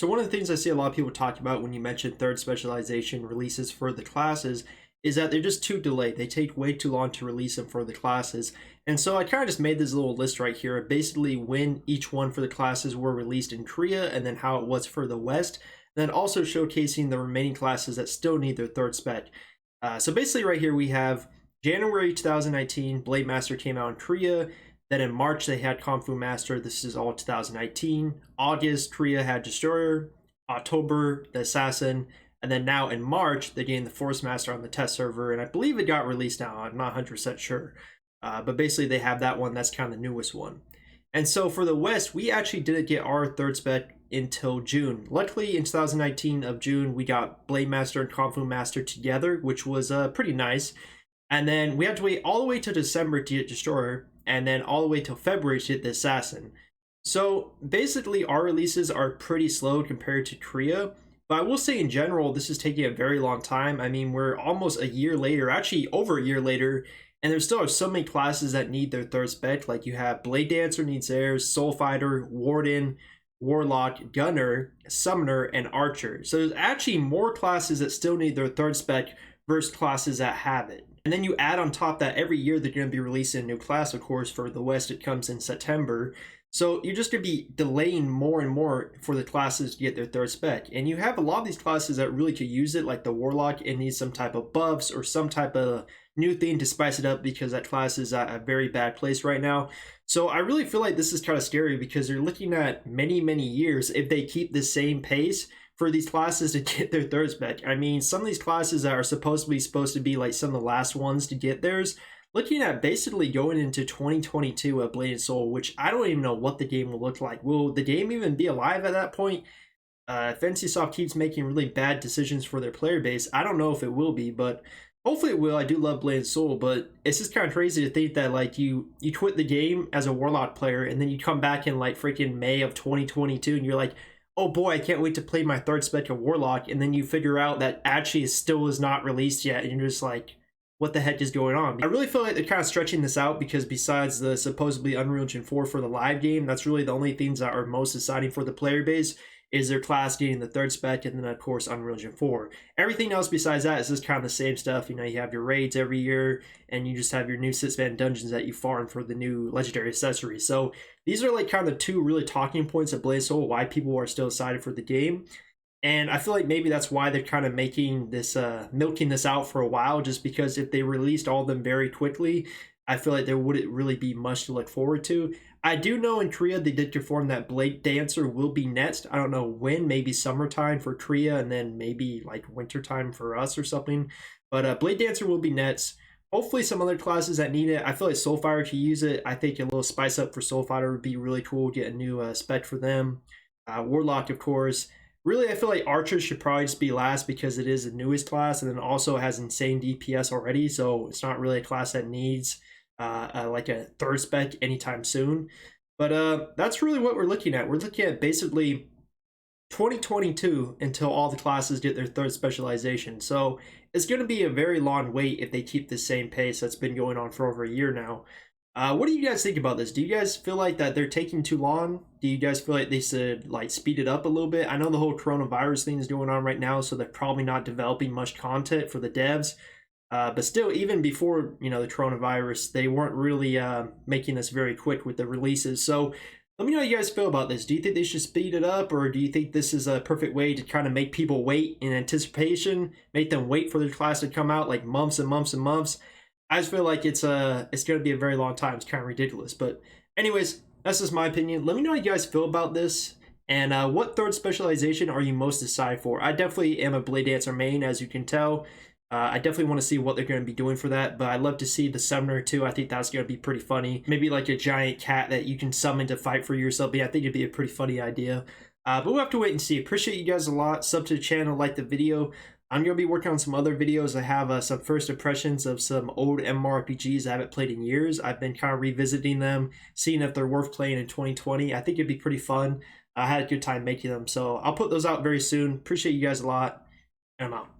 So one of the things I see a lot of people talk about when you mention third specialization releases for the classes is that they're just too delayed. They take way too long to release them for the classes. And so I kind of just made this little list right here, basically when each one for the classes were released in Korea and then how it was for the West, and then also showcasing the remaining classes that still need their third spec. So basically right here we have January 2019, Blade Master came out in Korea. Then in March, they had Kung Fu Master. This is all 2019. August, Korea had Destroyer. October, the Assassin. And then now in March, they gained the Force Master on the test server. And I believe it got released now. I'm not 100% sure. But basically, they have that one. That's kind of the newest one. And so for the West, we actually didn't get our third spec until June. Luckily, in 2019 of June, we got Blade Master and Kung Fu Master together, which was pretty nice. And then we had to wait all the way to December to get Destroyer, and then all the way till February to get the Assassin. So basically our releases are pretty slow compared to Korea, but I will say in general this is taking a very long time. I mean, we're almost a year later, actually over a year later, and there still are so many classes that need their third spec. Like you have Blade Dancer needs theirs, Soul Fighter, Warden, Warlock, Gunner, Summoner, and Archer. So there's actually more classes that still need their third spec versus classes that have it. And then you add on top that every year they're going to be releasing a new class. Of course, for the West, it comes in September. So you're just going to be delaying more and more for the classes to get their third spec. And you have a lot of these classes that really could use it, like the Warlock. It needs some type of buffs or some type of new thing to spice it up because that class is at a very bad place right now. So I really feel like this is kind of scary because you're looking at many, many years if they keep the same pace for these classes to get their third spec. I mean, some of these classes that are supposed to be like some of the last ones to get theirs, looking at basically going into 2022 at Blade and Soul, which I don't even know what the game will look like. Will the game even be alive at that point? If NCSoft keeps making really bad decisions for their player base, I don't know if it will be, but hopefully it will. I do love Blade and Soul, but it's just kind of crazy to think that like you quit the game as a Warlock player and then you come back in like freaking May of 2022 and you're like, oh boy, I can't wait to play my third spec of Warlock, and then you figure out that actually it still is not released yet, and you're just like, what the heck is going on? I really feel like they're kind of stretching this out because besides the supposedly Unreal Engine 4 for the live game, that's really the only things that are most exciting for the player base is their class getting the third spec, and then of course Unreal Engine 4. Everything else besides that is just kind of the same stuff. You know, you have your raids every year, and you just have your new 6-man dungeons that you farm for the new legendary accessories. So these are like kind of the two really talking points of Blade Soul, why people are still excited for the game. And I feel like maybe that's why they're kind of making this, milking this out for a while, just because if they released all of them very quickly, I feel like there wouldn't really be much to look forward to. I do know in Korea they did confirm that Blade Dancer will be next. I don't know when, maybe summertime for Korea and then maybe like wintertime for us or something. But Blade Dancer will be next. Hopefully some other classes that need it. I feel like Soul Fighter could use it. I think a little spice up for Soul Fighter would be really cool. Get a new spec for them. Warlock, of course. Really, I feel like Archer should probably just be last because it is the newest class and then also has insane DPS already. So it's not really a class that needs like a third spec anytime soon. But that's really what we're looking at. We're looking at basically 2022 until all the classes get their third specialization. So it's going to be a very long wait if they keep the same pace that's been going on for over a year now. What do you guys think about this? Do you guys feel like that they're taking too long? Do you guys feel like they should like speed it up a little bit? I know the whole coronavirus thing is going on right now, so they're probably not developing much content for the devs. But still, even before the coronavirus, they weren't really making this very quick with the releases. So let me know how you guys feel about this. Do you think they should speed it up, or do you think this is a perfect way to kind of make people wait in anticipation, make them wait for their class to come out like months and months and months? I just feel like it's going to be a very long time. It's kind of ridiculous. But anyways, that's just my opinion. Let me know how you guys feel about this. And what third specialization are you most excited for? I definitely am a Blade Dancer main, as you can tell. I definitely want to see what they're going to be doing for that. But I'd love to see the Summoner too. I think that's going to be pretty funny. Maybe like a giant cat that you can summon to fight for yourself. Yeah, I think it'd be a pretty funny idea. But we'll have to wait and see. Appreciate you guys a lot. Sub to the channel, like the video. I'm going to be working on some other videos. I have some first impressions of some old MMORPGs I haven't played in years. I've been kind of revisiting them, seeing if they're worth playing in 2020. I think it'd be pretty fun. I had a good time making them. So I'll put those out very soon. Appreciate you guys a lot, and I'm out.